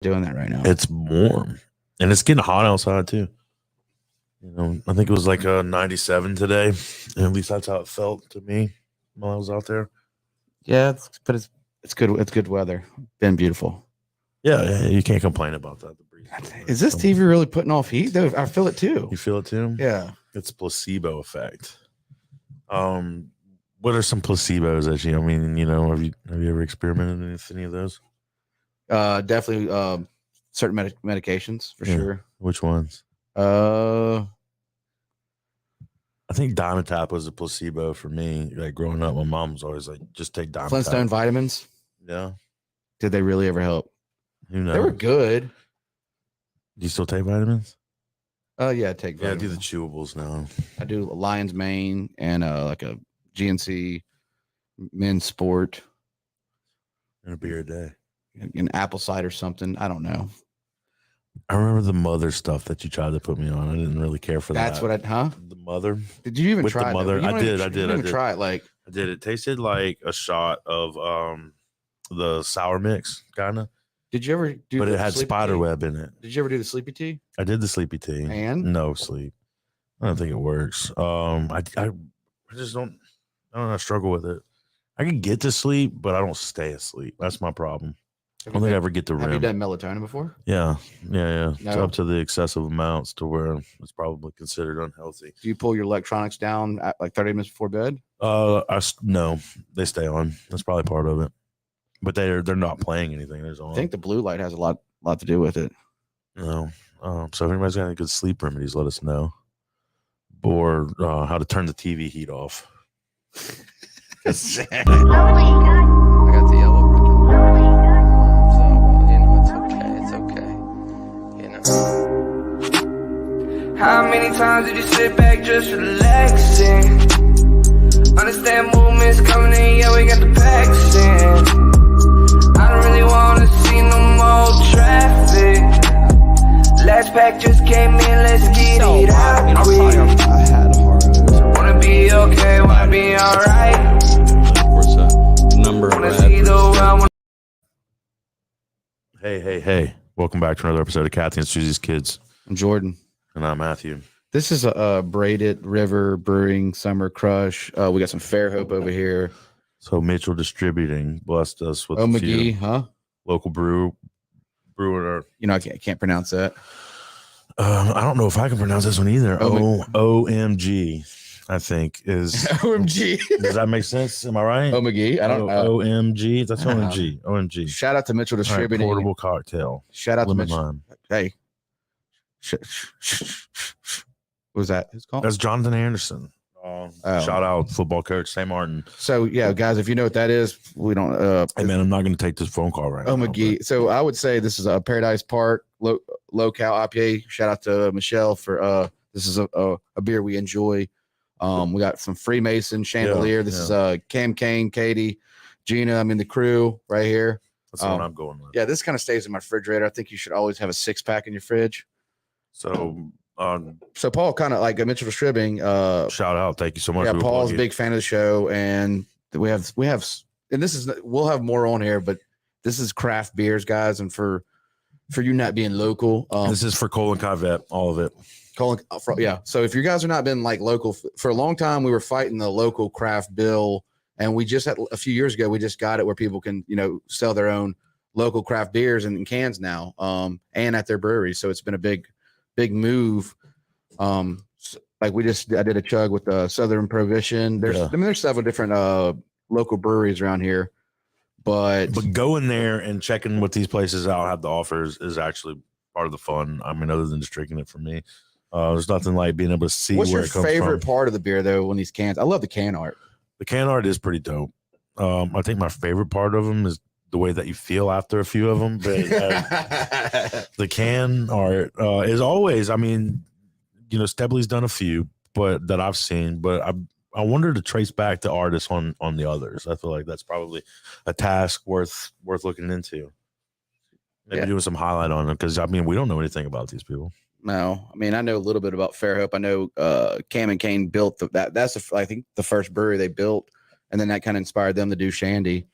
doing that right now. It's warm and it's getting hot outside too. I think it was like 97 today. And at least that's how it felt to me while I was out there. Yeah, but it's good. It's good weather. Been beautiful. Yeah, you can't complain about that. The breeze is this TV really putting off heat though? I feel it too. You feel it too? Yeah, it's placebo effect. What are some placebos that you? I mean, have you ever experimented with any of those? Definitely. Certain medications for sure. Which ones? I think Dimetap was a placebo for me. Like growing up, my mom was always like, "Just take Dimetap." Flintstone vitamins. Yeah. Did they really ever help? Who knows? They were good. Do you still take vitamins? Yeah, I take vitamins. Yeah, I do the chewables now. I do Lion's Mane and like a GNC men's sport. And a beer a day. An apple cider something. I don't know. I remember the mother stuff that you tried to put me on. I didn't really care for that. That's what the mother. Did you even try the mother? It, I did. I did. Try it. Like I did. It tasted like a shot of the sour mix, kind of. Did you ever do? But it had spider web in it. Did you ever do the sleepy tea? I did the sleepy tea. And no sleep. I don't think it works. I just don't. I struggle with it. I can get to sleep, but I don't stay asleep. That's my problem. I don't think I ever get to REM. Have you done melatonin before? Yeah. No. It's up to the excessive amounts to where it's probably considered unhealthy. Do you pull your electronics down at like 30 minutes before bed? No, they stay on. That's probably part of it. But they're not playing anything. I think the blue light has a lot to do with it. No. So if anybody's got any good sleep remedies, let us know. Or how to turn the TV heat off. I got the yellow ribbon. So, it's okay. How many times did you sit back just relaxing? Understand movements coming in, yeah, we got the packs in. I don't really wanna see no more traffic. Last pack just came in, let's get it out quick. I had a hard Wanna be okay, wanna be alright. Number wanna see the world. Hey. Welcome back to another episode of Kathy and Susie's Kids. I'm Jordan. And I'm Matthew. This is a Braided River Brewing Summer Crush. We got some Fairhope over here. So Mitchell Distributing blessed us with McGee, huh? Local brewer. I can't pronounce that. I don't know if I can pronounce this one either. OMG, I think is OMG. Does that make sense? Am I right? McGee. I don't know. OMG. That's OMG. OMG. Shout out to Mitchell Distributing. Right, portable cocktail. Shout out to Mitchell. Lime. Hey. What was that? Who's called? That's Jonathan Anderson. Shout out football coach St. Martin. So yeah, guys, if you know what that is, we don't. Hey man, I'm not going to take this phone call right now. McGee. But... So I would say this is a Paradise Park low cal IPA. Shout out to Michelle for this is a beer we enjoy. We got some Freemason Chandelier. This is Cam Kane, Katie, Gina. The crew right here. That's what I'm going with. Yeah, this kind of stays in my refrigerator. I think you should always have a 6-pack in your fridge. So Paul, kind of like Mitchell Distributing. Shout out, thank you so much. Yeah, Paul's a big fan of the show, and we have, and we'll have more on here, but this is craft beers, guys, and for you not being local, this is for Colin Cavet, all of it. So if you guys are not been like local for a long time, we were fighting the local craft bill, and we just had a few years ago, we just got it where people can sell their own local craft beers in cans now, and at their breweries. So it's been a big move. Like I did a chug with the Southern Prohibition. There's several different local breweries around here, but going there and checking what these places out have to offer is actually part of the fun. Other than just drinking it for me, there's nothing like being able to see where it comes from. What's your favorite part of the beer though? When these cans, I love the can art. The can art is pretty dope. I think my favorite part of them is the way that you feel after a few of them, but the can art is always. Stebley's done a few, but that I've seen. But I wonder to trace back the artists on the others. I feel like that's probably a task worth looking into. Maybe doing some highlight on them because we don't know anything about these people. No, I know a little bit about Fairhope. I know Cam and Kane built that. That's I think the first brewery they built, and then that kind of inspired them to do Shandy.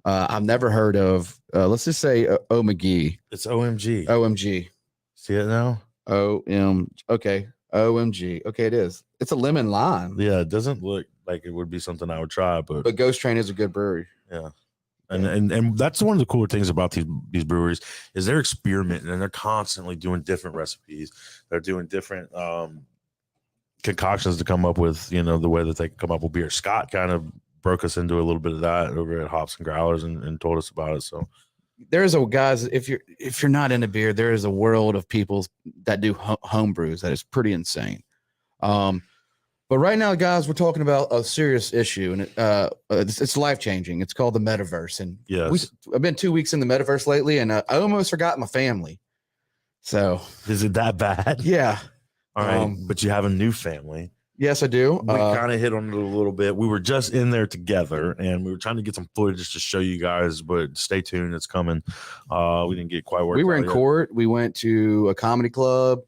I've never heard of. Let's just say OMG. It's OMG. OMG. See it now? Okay. OMG. Okay, it is. It's a lemon lime. Yeah, it doesn't look like it would be something I would try, but Ghost Train is a good brewery. yeah. And that's one of the cooler things about these breweries is they're experimenting and they're constantly doing different recipes. They're doing different concoctions to come up with, the way that they can come up with beer. Scott kind of broke us into a little bit of that over at Hops and Growlers and told us about it. So there's guys, if you're not into beer, there is a world of people that do home brews that is pretty insane. But right now, guys, we're talking about a serious issue, and it's life changing. It's called the Metaverse, and yes, I've been 2 weeks in the Metaverse lately, and I almost forgot my family. So is it that bad? Yeah. All right, but you have a new family. Yes, I do. We kind of hit on it a little bit. We were just in there together, and we were trying to get some footage to show you guys, but stay tuned. It's coming. We didn't get quite worked. We were in court. We went to a comedy club.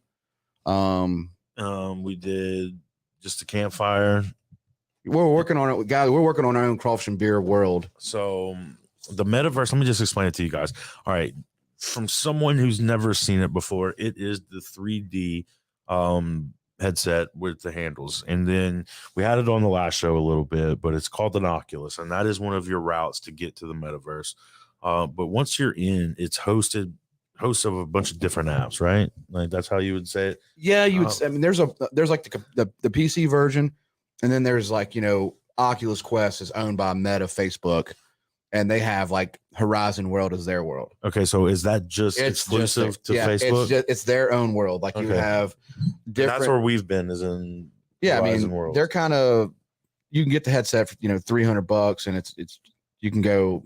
We did just a campfire. We're working on it, guys. We're working on our own crawfish and beer world. So the Metaverse, let me just explain it to you guys. All right. From someone who's never seen it before, it is the 3D headset with the handles. And then we had it on the last show a little bit, but it's called an Oculus, and that is one of your routes to get to the Metaverse. But once you're in, it's hosts of a bunch of different apps, right? Like that's how you would say it. Yeah, you would. I mean, there's like the PC version, and then there's like Oculus Quest is owned by Meta, Facebook, and they have like Horizon World as their world. Okay, so is that just exclusive to Facebook? It's their own world. Like you have different. And that's where we've been. Is in Horizon World. They're kind of. You can get the headset for $300, and it's you can go.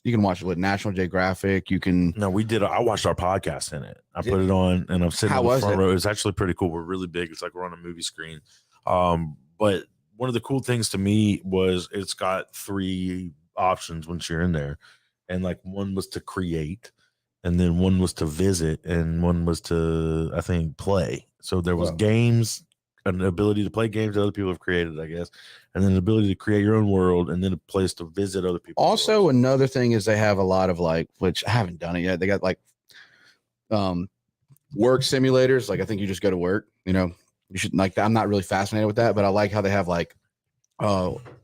You can watch it with National Geographic. You can. No, we did. I watched our podcast in it. I put it on, and I'm sitting in the front row. It's actually pretty cool. We're really big. It's like we're on a movie screen. But one of the cool things to me was it's got 3 options once you're in there, and like one was to create, and then one was to visit, and one was to play. So there was games, an ability to play games that other people have created, I guess, and then the ability to create your own world, and then a place to visit other people. Also, another thing is they have a lot of which I haven't done it yet. They got work simulators. Like I think you just go to work. You should like that. I'm not really fascinated with that, but I like how they have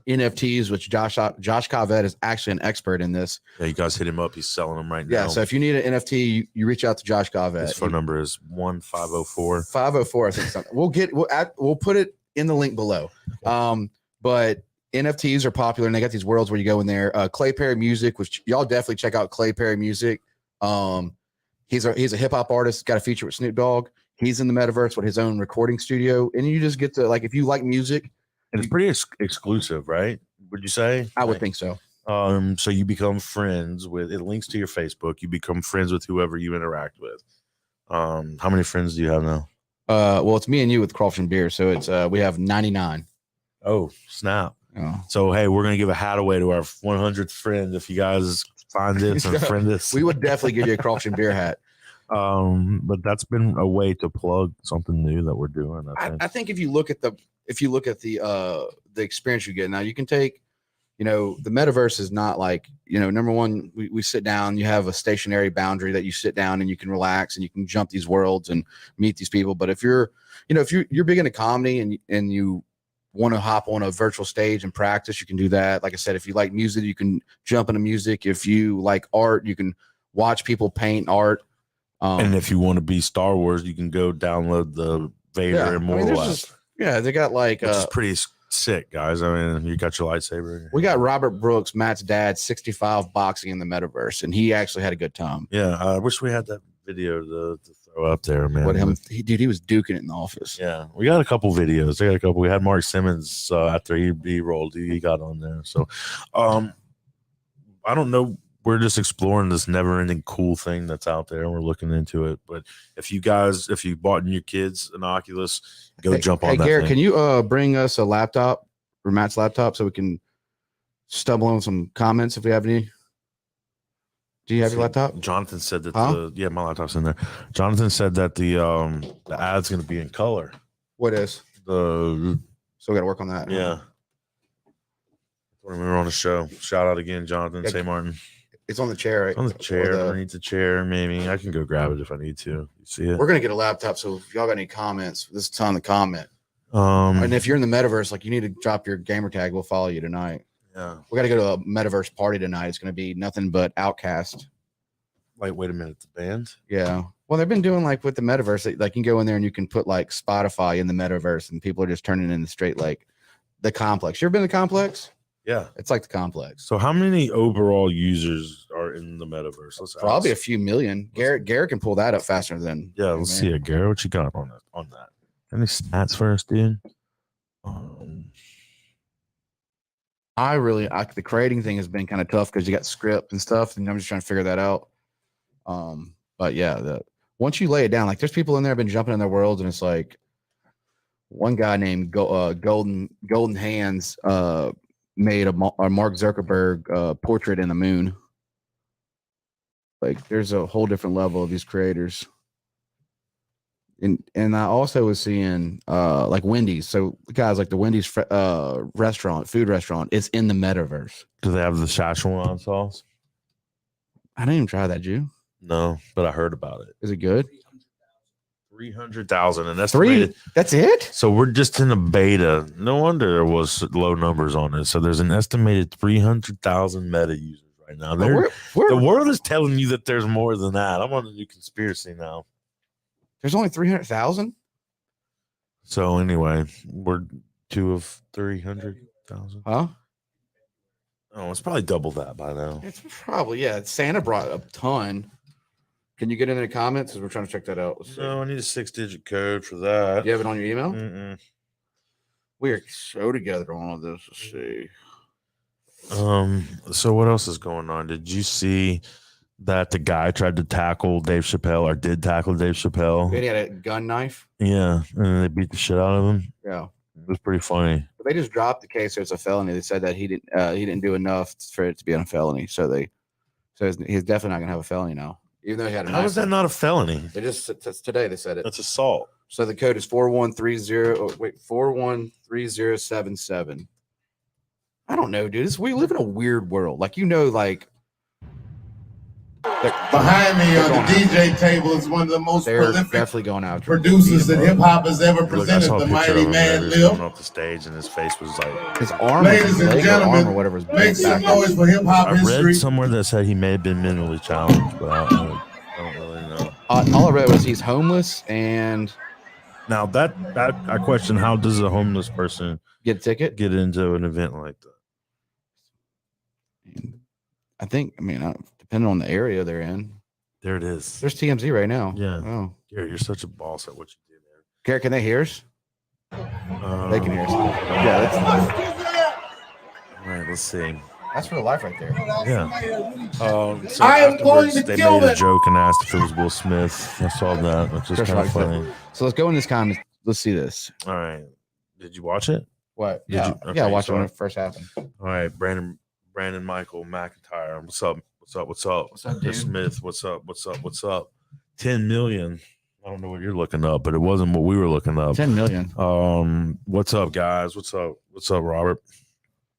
NFTs, which Josh Covet is actually an expert in this. Yeah, you guys hit him up. He's selling them right now. Yeah, so if you need an NFT, you reach out to Josh Covet. His phone number is 1504. 504, I think something. We'll put it in the link below. But NFTs are popular, and they got these worlds where you go in there. Clay Perry Music, which y'all definitely check out. Clay Perry Music. He's a hip hop artist. Got a feature with Snoop Dogg. He's in the Metaverse with his own recording studio, and you just get to if you like music. And it's pretty exclusive, right? Would you say? I would think so. So you become friends with it. Links to your Facebook. You become friends with whoever you interact with. How many friends do you have now? Well, it's me and you with Crawfish and Beer, so it's we have 99. Oh, snap! Oh. So hey, we're gonna give a hat away to our 100th friend if you guys find this and friend us. We would definitely give you a Crawfish and Beer hat. But that's been a way to plug something new that we're doing. I think if you look at the experience you get now, you can take, the Metaverse is not like, number one, we sit down, you have a stationary boundary that you sit down and you can relax and you can jump these worlds and meet these people. But if you're big into comedy and you want to hop on a virtual stage and practice, you can do that. Like I said, if you like music, you can jump into music. If you like art, you can watch people paint art. And if you want to be Star Wars, you can go download the Vader Immortal app. They got which is pretty sick, guys. I mean, you got your lightsaber. We got Robert Brooks, Matt's dad, 65 boxing in the Metaverse, and he actually had a good time. Yeah, I wish we had that video to throw up there, man. He was duking it in the office. Yeah, we got a couple videos. We had Mark Simmons after he rolled. He got on there. So, I don't know. We're just exploring this never-ending cool thing that's out there, and we're looking into it. But if you bought your kids an Oculus, jump on that. Hey, Garrett, can you bring us a laptop or Matt's laptop so we can stumble on some comments if we have any? Do you have your laptop? Jonathan said that my laptop's in there. Jonathan said that the ad's going to be in color. What is? So we got to work on that. Yeah. when we were on the show. Shout out again, Jonathan Yeah. St. Martin. It's on the chair. Right? It's on the chair. Underneath the chair, maybe. I can go grab it if I need to. You see it? We're gonna get a laptop, so if y'all got any comments, this is time to comment. And if you're in the metaverse, like you need to drop your gamer tag. We'll follow you tonight. Yeah. We got to go to a metaverse party tonight. It's gonna be nothing but Outcast. Like, wait a minute, the band? Yeah. Well, they've been doing like with the metaverse, like you can go in there and you can put like Spotify in the metaverse, and people are just turning into straight like the complex. You ever been to the complex? Yeah. It's like the complex. So how many overall users are in the metaverse? Let's Probably ask. a few million. Garrett can pull that up faster than. Yeah, let's see it, Garrett. What you got on that? Any stats for us, dude? The creating thing has been kind of tough because you got script and stuff, and I'm just trying to figure that out. But yeah, once you lay it down, like there's people in there have been jumping in their worlds, and it's like one guy named Golden Hands made a Mark Zuckerberg portrait in the moon. Like there's a whole different level of these creators. And I also was seeing like Wendy's. So guys, like the Wendy's food restaurant, it's in the metaverse. Do they have the Szechuan sauce? I didn't even try that, Jew. No, but I heard about it. Is it good? 300,000, and that's That's it. So we're just in a beta. No wonder there was low numbers on it. So there's an estimated 300,000 meta users right now. The world is telling you that there's more than that. I'm on a new conspiracy now. There's only 300,000. So anyway, we're 2 of 300,000. Huh? Oh, it's probably double that by now. It's probably, yeah. Santa brought a ton. Can you get in the comments? Because we're trying to check that out. No, I need a 6-digit code for that. You have it on your email? Mm-mm. We are so together on all this. Let's see. So what else is going on? Did you see that the guy tried to tackle Dave Chappelle, or did tackle Dave Chappelle? And he had a gun knife. Yeah, and they beat the shit out of him. Yeah, it was pretty funny. But they just dropped the case. So it's a felony. They said that he didn't do enough for it to be on a felony. So he's definitely not gonna have a felony now, even though he had a. How is that not a felony? They just today they said it. That's assault. So the code is 4130077. I don't know, dude. We live in a weird world. Like like. Behind me on the DJ table is one of the most prolific definitely going out producers that hip hop has ever presented. The mighty man Lil. Coming off the stage, and his face was like his arm. Ladies and gentlemen, or whatever. Make some noise for hip hop history. I read somewhere that said he may have been mentally challenged, but I don't really know. All I read was he's homeless, and now that I question, how does a homeless person get a ticket, get into an event like that? Depending on the area they're in. There it is. There's TMZ right now. Yeah. Oh, Gary, you're such a boss at what you do, man. Garrett, can they hear us? They can hear us. Yeah, that's all right. Let's see. That's real life right there. Yeah. So I am going to they kill made a it. joke and asked if it was Will Smith. I saw that, which is kind of funny. So let's go in this comment. Let's see this. All right. Did you watch it? What? Did Yeah. you? Okay, Yeah, I watched it when it first happened. All right, Brandon Michael McIntyre. What's up? What's up? Dude? Smith, what's up? 10 million. I don't know what you're looking up, but it wasn't what we were looking up. 10 million. What's up, guys? What's up, Robert?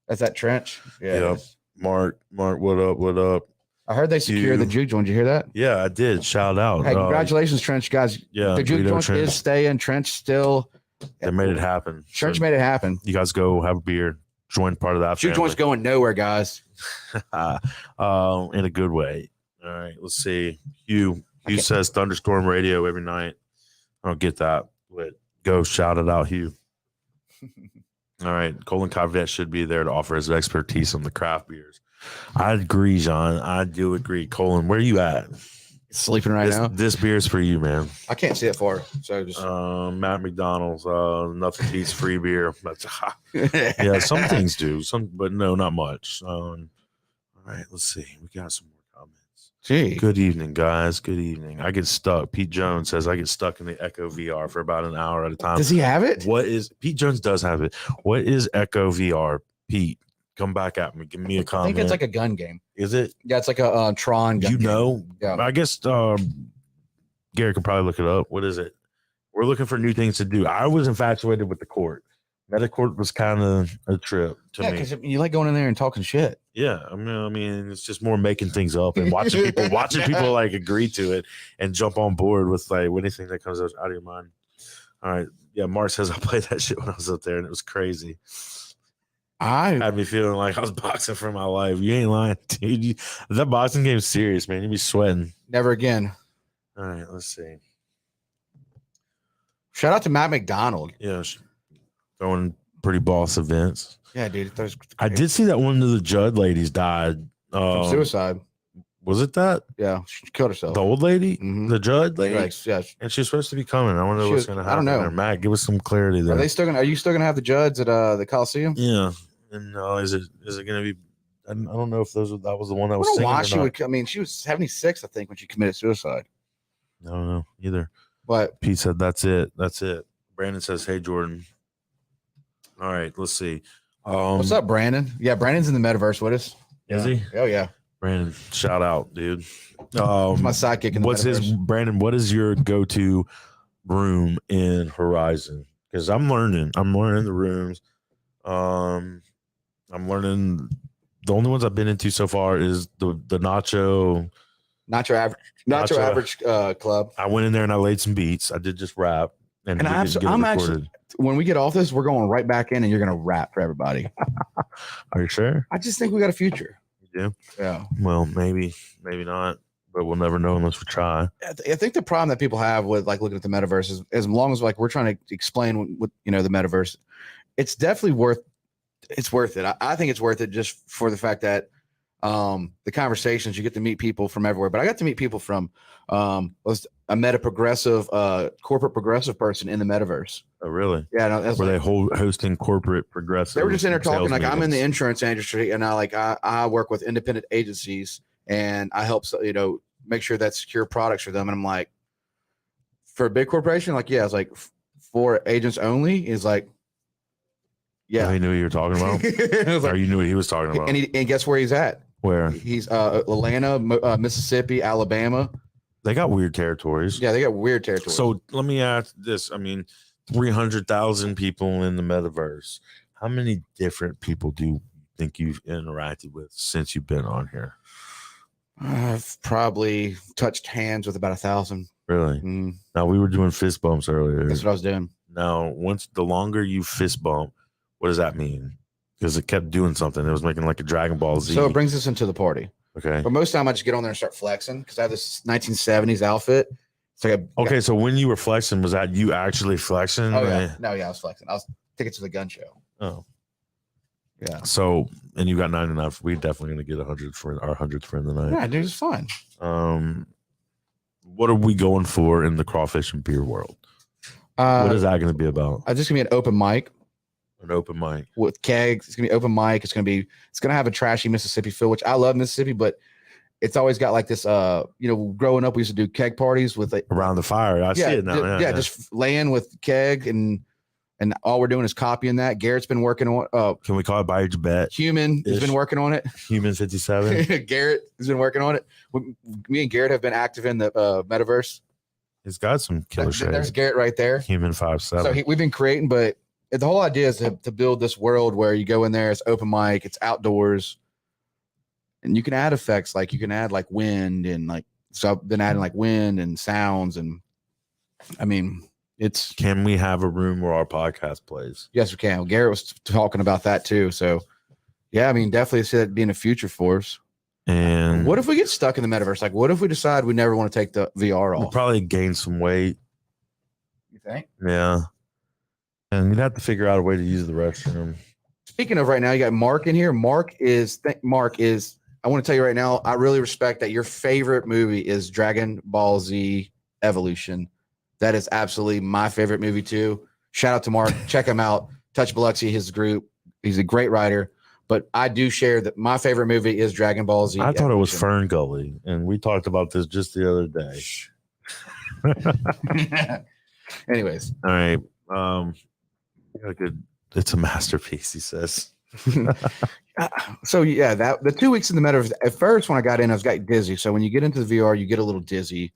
That's that Trench. Yeah. Yep. Mark, what up? I heard they secured the juke joint. Did you hear that? Yeah, I did. Shout out. Hey, congratulations, Trench, guys. Yeah, the juke joint Trench is staying. Trench still. They made it happen. Trench made it happen. You guys go have a beer. Join part of that. Juke joint's going nowhere, guys. In a good way. All right, let's see. Hugh says Thunderstorm Radio every night. I don't get that, but go shout it out, Hugh. All right, Colin Carvet should be there to offer his expertise on the craft beers. I agree, John. I do agree. Colin, where are you at? Sleeping right now. This beer's for you, man. I can't see it far, so just Matt McDonald's. Nothing beats free beer. Yeah, some things do. But no, not much. All right, let's see. We got some more comments. Gee. Good evening, guys. Good evening. I get stuck. Pete Jones says I get stuck in the Echo VR for about an hour at a time. Does he have it? Pete Jones does have it. What is Echo VR? Pete, come back at me. Give me a comment. I think it's like a gun game. Is it? Yeah, it's like a Tron gun game. Yeah. I guess Gary could probably look it up. What is it? We're looking for new things to do. I was infatuated with the court. Metacourt was kind of a trip to Yeah, me. because you like going in there and talking shit. Yeah, I mean, it's just more making things up and watching people like agree to it and jump on board with like anything that comes out of your mind. All right, yeah. Mark says I played that shit when I was up there and it was crazy. I had me feeling like I was boxing for my life. You ain't lying, dude. That boxing game's serious, man. You be sweating. never again. All right, let's see. Shout out to Matt McDonald. Yeah, throwing pretty boss events. Yeah, dude. I did see that one of the Judd ladies died from suicide. Was it that? Yeah, she killed herself. The old lady, Mhm. the Judd lady. Like, yeah. And she's supposed to be coming. I wonder She what's was- going to happen. I don't know. There. Matt, give us some clarity there. Are you still gonna have the Judds at the Coliseum? Yeah. And is it going to be? I don't know if that was the one that I was don't know singing. why or she not. would. I mean, she was 76, I think, when she committed suicide. I don't know either. But Pete said, "That's it. That's it." Brandon says, "Hey, Jordan." All right, let's see. what's up, Brandon? Yeah, Brandon's in the metaverse with us. Is he? Oh yeah, Brandon, shout out, dude. he's my sidekick in the What's metaverse. Brandon? What is your go-to room in Horizon? Because I'm learning the rooms. I'm learning. The only ones I've been into so far is the Nacho average club. I went in there and I laid some beats. I did just rap, and And I'm actually, when we get off this, we're going right back in, and you're gonna rap for everybody. Are you sure? I just think we got a future. You do? Yeah. Well, maybe not, but we'll never know unless we try. I think the problem that people have with like looking at the metaverse is, as long as like we're trying to explain what the metaverse, it's definitely worth it. I think it's worth it just for the fact that the conversations, you get to meet people from everywhere. But I got to meet people from was a corporate progressive person in the metaverse. Oh, really? Yeah, no, that's Were like, they hosting corporate progressive? they were just in there talking sales like, I'm in the meetings? insurance industry, and I work with independent agencies, and I help make sure that secure products for them. And I'm like, for a big corporation, like, yeah, it's like for agents only is like, yeah. Oh, he knew what you were talking about. It was Or like, you knew what he was talking about. and guess where he's at? Where He's Atlanta, Mississippi, Alabama. they got weird territories. Yeah, they got weird territory. So let me ask this. I mean, 300,000 people in the metaverse. How many different people do you think you've interacted with since you've been on here? I've probably touched hands with about 1,000. Really? Mm, Now, we were doing fist bumps earlier. that's what I was doing. Now, the longer you fist bump, what does that mean? Because it kept doing something. It was making like a Dragon Ball Z. So it brings us into the party. Okay. But most of the time I just get on there and start flexing because I have this 1970s outfit. So Okay. So when you were flexing, was that you actually flexing? Oh yeah. No, yeah, I was flexing. I was taking it to the gun show. Oh. Yeah. So, and you got 99. We're definitely going to get 100 for our 100th friend tonight. Yeah, dude, it's fun. What are we going for in the crawfish and beer world? What is that going to be about? It's just gonna be an open mic An open mic. with kegs. It's gonna be open mic. It's gonna have a trashy Mississippi feel, which I love Mississippi, but it's always got like this. Growing up, we used to do keg parties with Around the fire. I see it now. just laying with keg and all we're doing is copying that. Garrett's been working on. Can we call it Buy Your Bet? Human has been working on it. Human 57. Garrett has been working on it. Me and Garrett have been active in the metaverse. It's got some killer shit. There's Garrett right there. Human 57. So we've been creating, but the whole idea is to build this world where you go in there, it's open mic, it's outdoors, and you can add effects, like you can add like wind and like. So I've been adding like wind and sounds, and I mean, it's. Can we have a room where our podcast plays? Yes, we can. Garrett was talking about that too. So, yeah, I mean, definitely see that being a future for us. And What if we get stuck in the metaverse? Like, what if we decide we never want to take the VR we'll off? probably gain some weight. You think? Yeah. And you'd have to figure out a way to use the restroom. Speaking of right now, you got Mark in here. Mark is. I want to tell you right now, I really respect that your favorite movie is Dragon Ball Z Evolution. That is absolutely my favorite movie too. Shout out to Mark. Check him out. Touch Biloxi, his group. He's a great writer. But I do share that my favorite movie is Dragon Ball Z. I thought it was Evolution. Fern Gully, and we talked about this just the other day. Anyways, All right. Yeah, good. It's a masterpiece, he says. so yeah, that the 2 weeks in the metaverse. At first, when I got in, I was got dizzy. So when you get into the VR, you get a little dizzy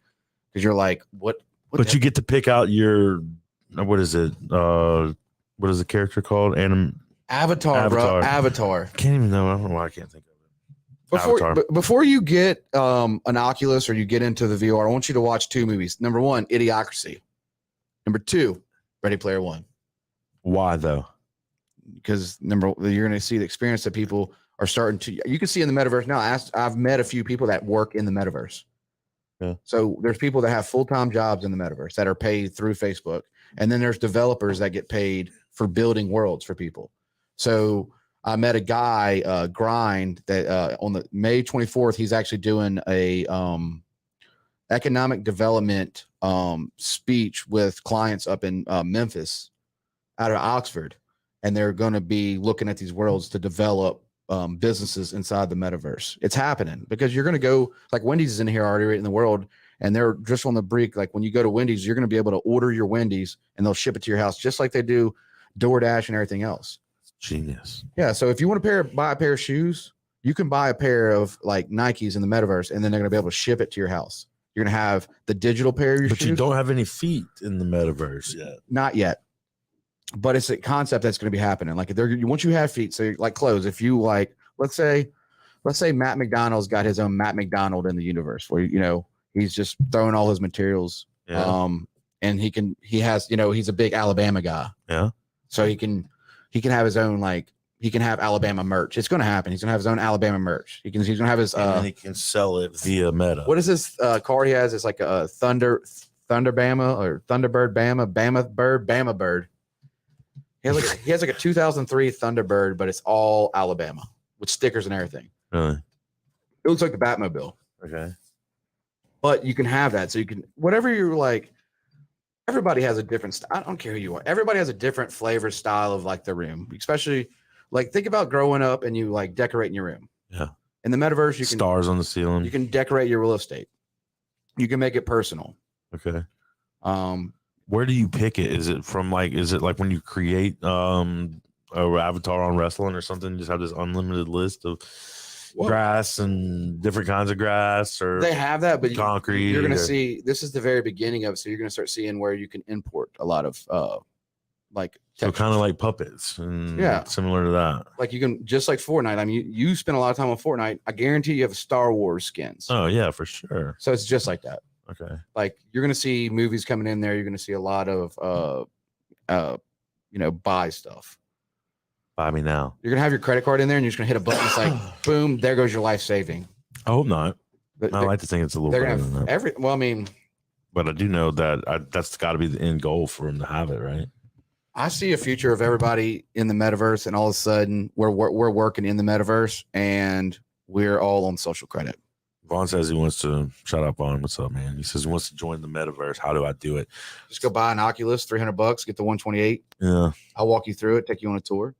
because you're like, what? But you get to pick out your what is it? What what is the character called? Avatar, bro. Avatar. Can't even know. I don't know why I can't think of it. Before you get an Oculus or you get into the VR, I want you to watch 2 movies. Number 1, Idiocracy. Number 2, Ready Player One. Why though? Because you're going to see the experience that people are starting to. You can see in the metaverse now. I've met a few people that work in the metaverse. Yeah. So there's people that have full-time jobs in the metaverse that are paid through Facebook, and then there's developers that get paid for building worlds for people. So I met a guy, Grind, that on the May 24th, he's actually doing a economic development speech with clients up in Memphis, out of Oxford, and they're going to be looking at these worlds to develop businesses inside the metaverse. It's happening because you're going to go, like Wendy's is in here already in the world, and they're just on the brink. Like when you go to Wendy's, you're going to be able to order your Wendy's and they'll ship it to your house, just like they do DoorDash and everything else. Genius. Yeah. So if you want to buy a pair of shoes, you can buy a pair of like Nikes in the metaverse, and then they're going to be able to ship it to your house. You're going to have the digital pair of your shoes. But you don't have any feet in the metaverse yet. Not yet. But it's a concept that's going to be happening. Like once you have feet, so like clothes, if you like, let's say Matt McDonald's got his own Matt McDonald in the universe where, he's just throwing all his materials. Yeah. And he's a big Alabama guy. Yeah. So he can have his own, like, he can have Alabama merch. It's going to happen. He's going to have his own Alabama merch. He's going to have his, and he can sell it via Meta. What is this car he has? It's like a Thunderbama or Thunderbird Bama Bird. He has like a 2003 Thunderbird, but it's all Alabama with stickers and everything. Really? It looks like the Batmobile. Okay. But you can have that. So you can, whatever you're like, everybody has a different, I don't care who you are. Everybody has a different flavor style of like the room, especially like think about growing up and you like decorating your room. Yeah. In the metaverse, you can stars on the ceiling. You can decorate your real estate. You can make it personal. Okay. Where do you pick it? Is it like when you create a avatar on wrestling or something? You just have this unlimited list of grass and different kinds of grass, or they have that, but concrete. You're going to see, this is the very beginning of it. So you're going to start seeing where you can import a lot of like so kind of like puppets and similar to that. Like you can, just like Fortnite. I mean, you spend a lot of time on Fortnite. I guarantee you have Star Wars skins. Oh yeah, for sure. So it's just like that. Okay. Like you're going to see movies coming in there. You're going to see a lot of, buy stuff. Buy me now. You're going to have your credit card in there and you're just going to hit a button. It's like, boom, there goes your life saving. I hope not. I like to think it's a little better than that. But I do know that that's got to be the end goal for him to have it, right? I see a future of everybody in the metaverse, and all of a sudden we're working in the metaverse and we're all on social credit. Vaughn says he wants to shut up on. What's up, man? He says he wants to join the metaverse. How do I do it? Just go buy an Oculus, $300, get the 128. Yeah. I'll walk you through it, take you on a tour.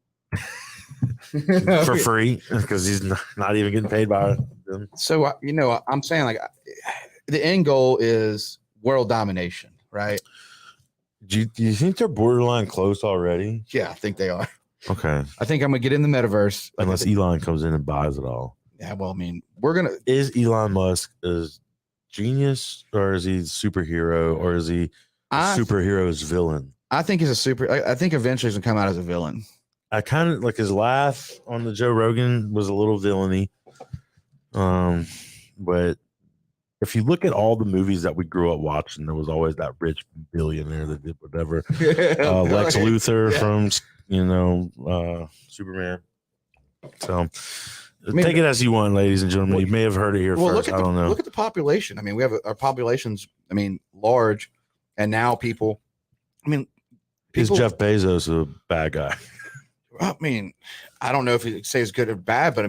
For free, because he's not even getting paid by them. So, I'm saying like the end goal is world domination, right? Do you think they're borderline close already? Yeah, I think they are. Okay. I think I'm going to get in the metaverse. Unless Elon comes in and buys it all. Yeah, well, I mean, is Elon Musk a genius, or is he a superhero, or is he a superhero's villain? I think he's I think eventually he's gonna come out as a villain. I kind of like his laugh on the Joe Rogan was a little villainy. But if you look at all the movies that we grew up watching, there was always that rich billionaire that did whatever. Lex Luthor from Superman. So take it as you want, ladies and gentlemen. You may have heard it here first. I don't know. Look at the population. I mean, we have our population's, large, and now people. Is Jeff Bezos a bad guy? I mean, I don't know if he say it's good or bad, but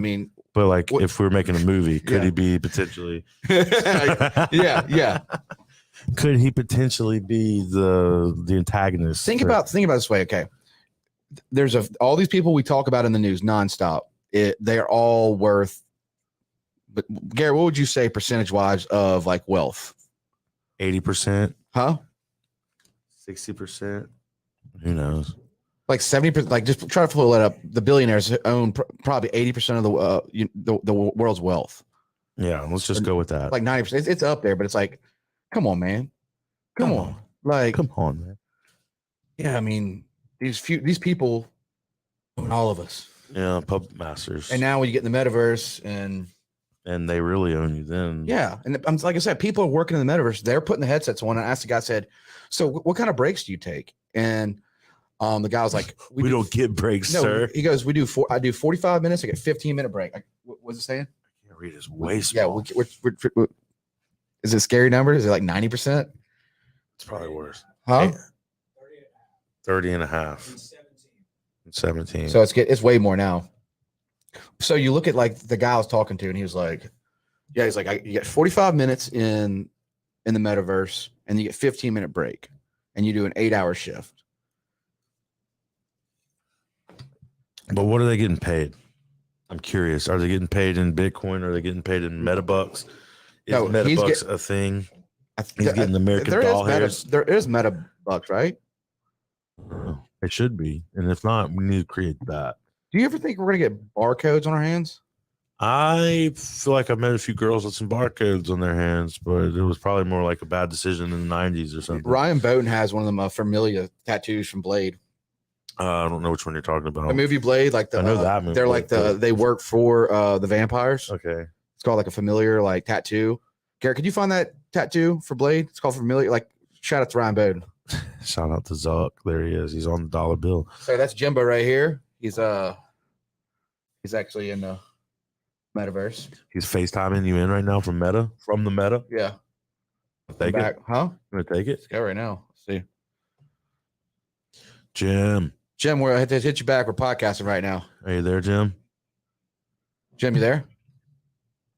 but like if we're making a movie, could he be potentially? yeah. Could he potentially be the antagonist? Think about it this way. Okay, there's all these people we talk about in the news nonstop. They're all worth. But Gary, what would you say percentage-wise of like wealth? 80%. Huh? 60%. Who knows? Like 70%. Like just try to pull it up. The billionaires own probably 80% of the world's wealth. Yeah, let's just go with that. Like 90%. It's up there, but it's like, come on, man. Come on. Like, come on, man. Yeah, these people own all of us. Yeah, puppet masters. And now when you get in the metaverse and they really own you then. Yeah. And I'm like I said, people are working in the metaverse. They're putting the headsets on. And I asked the guy, said, so what kind of breaks do you take? And the guy was like, we don't get breaks, no, sir. He goes, I do 45 minutes. I get 15-minute break. What's it saying? I can't read his way small. Yeah. We're, is it a scary number? Is it like 90%? It's probably worse. Huh? 30 and a half. And 17. So it's way more now. So you look at like the guy I was talking to, and he was like, yeah, he's like, you get 45 minutes in the metaverse, and you get 15-minute break, and you do an 8-hour shift. But what are they getting paid? I'm curious. Are they getting paid in Bitcoin? Are they getting paid in Metabucks? Is Metabucks a thing? He's getting American doll hairs. There is Metabucks, right? It should be. And if not, we need to create that. Do you ever think we're going to get barcodes on our hands? I feel like I've met a few girls with some barcodes on their hands, but it was probably more like a bad decision in the 90s or something. Ryan Bowden has one of them Familia tattoos from Blade. I don't know which one you're talking about. The movie Blade, like I know that movie. They're like they work for the vampires. Okay. It's called like a familiar like tattoo. Garrett, could you find that tattoo for Blade? It's called Familiar. Like, shout out to Ryan Bowden. Shout out to Zuck. There he is. He's on the dollar bill. So that's Jimbo right here. He's actually in the metaverse. He's FaceTiming you in right now from Meta. From the Meta. Yeah. Take it. Huh? You gonna take it? Let's go right now. Let's see. Jim, we're I hit you back. We're podcasting right now. Are you there, Jim? Jim, you there?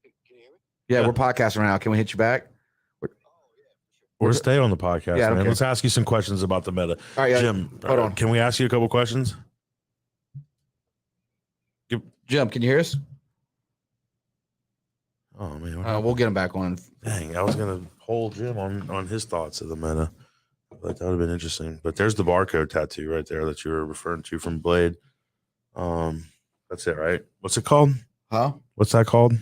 Can you hear me? Yeah, we're podcasting right now. Can we hit you back? Or stay on the podcast, Yeah, man. okay. Let's ask you some questions about the Meta. All right, yeah. Jim, Hold on. Can we ask you a couple questions? Jim, can you hear us? Oh man, We'll get him back on. dang! I was gonna hold Jim on his thoughts of the Meta. Like that would have been interesting. But there's the barcode tattoo right there that you were referring to from Blade. That's it, right? What's it called? Huh? What's that called?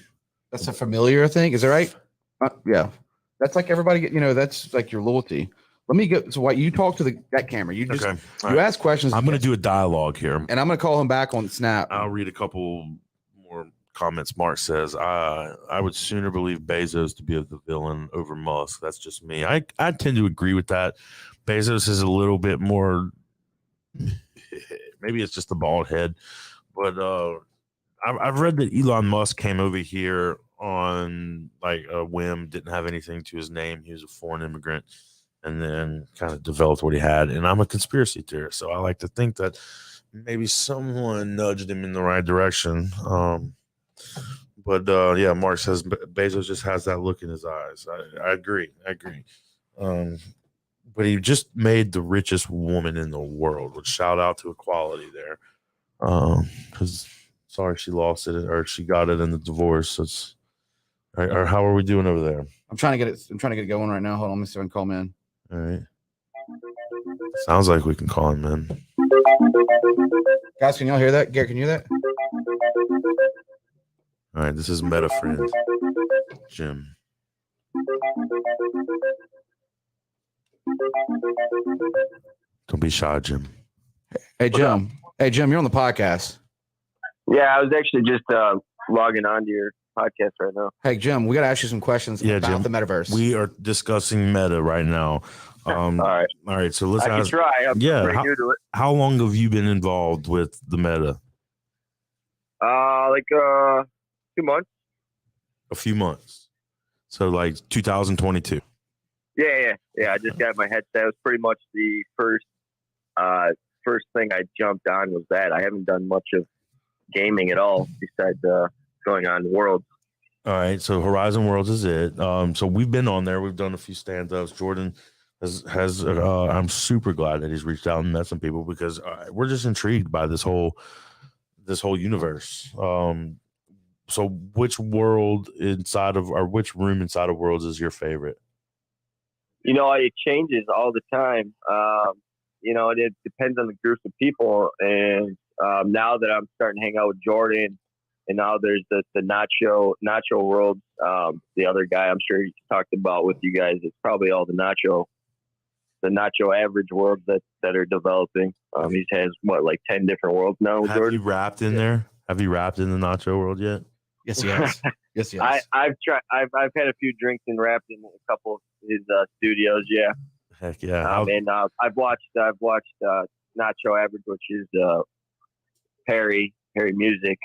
That's a familiar thing. Is that right? Yeah. That's like everybody get, that's like your loyalty. Let me go. So what you talk to that camera, you just, you ask questions. I'm going to do a dialogue here. And I'm going to call him back on Snap. I'll read a couple more comments. Mark says, I would sooner believe Bezos to be the villain over Musk. That's just me. I tend to agree with that. Bezos is a little bit more, maybe it's just the bald head, but I've read that Elon Musk came over here on like a whim, didn't have anything to his name. He was a foreign immigrant and then kind of developed what he had. And I'm a conspiracy theorist, so I like to think that maybe someone nudged him in the right direction. But Mark says Bezos just has that look in his eyes. I agree. But he just made the richest woman in the world, which shout out to equality there. Because sorry she lost it or she got it in the divorce. It's or how are we doing over there? I'm trying to get it going right now. Hold on, let me see if I can call him in. All right. Sounds like we can call him in. Guys, can y'all hear that? Garrett, can you hear that? All right, this is Meta friend Jim. Don't be shy, Jim. Hey, Jim. Hey, Jim, you're on the podcast. Yeah, I was actually just logging on to your podcast right now. Hey, Jim, we got to ask you some questions about Jim, the metaverse. We are discussing Meta right now. All right. So let's I can try. I'm pretty new to it. How long have you been involved with the Meta? 2 months. A few months. So like 2022. Yeah. I just got my headset. It was pretty much the first thing I jumped on was that. I haven't done much of gaming at all besides going on Worlds. All right, so Horizon Worlds is it. So we've been on there. We've done a few stand-ups. Jordan has I'm super glad that he's reached out and met some people because we're just intrigued by this whole universe. So which world inside of or which room inside of Worlds is your favorite? It changes all the time. It depends on the groups of people. And now that I'm starting to hang out with Jordan, and now there's the Nacho Worlds. The other guy I'm sure he talked about with you guys. It's probably all the Nacho average worlds that are developing. He has like 10 different worlds now. Have you rapped in there? Have you rapped in the nacho world yet? Yes, he has. Yes, he has. I've tried. I've had a few drinks and rapped in a couple of his studios. Yeah. Heck yeah. And I've watched Nacho Average, which is Perry Music.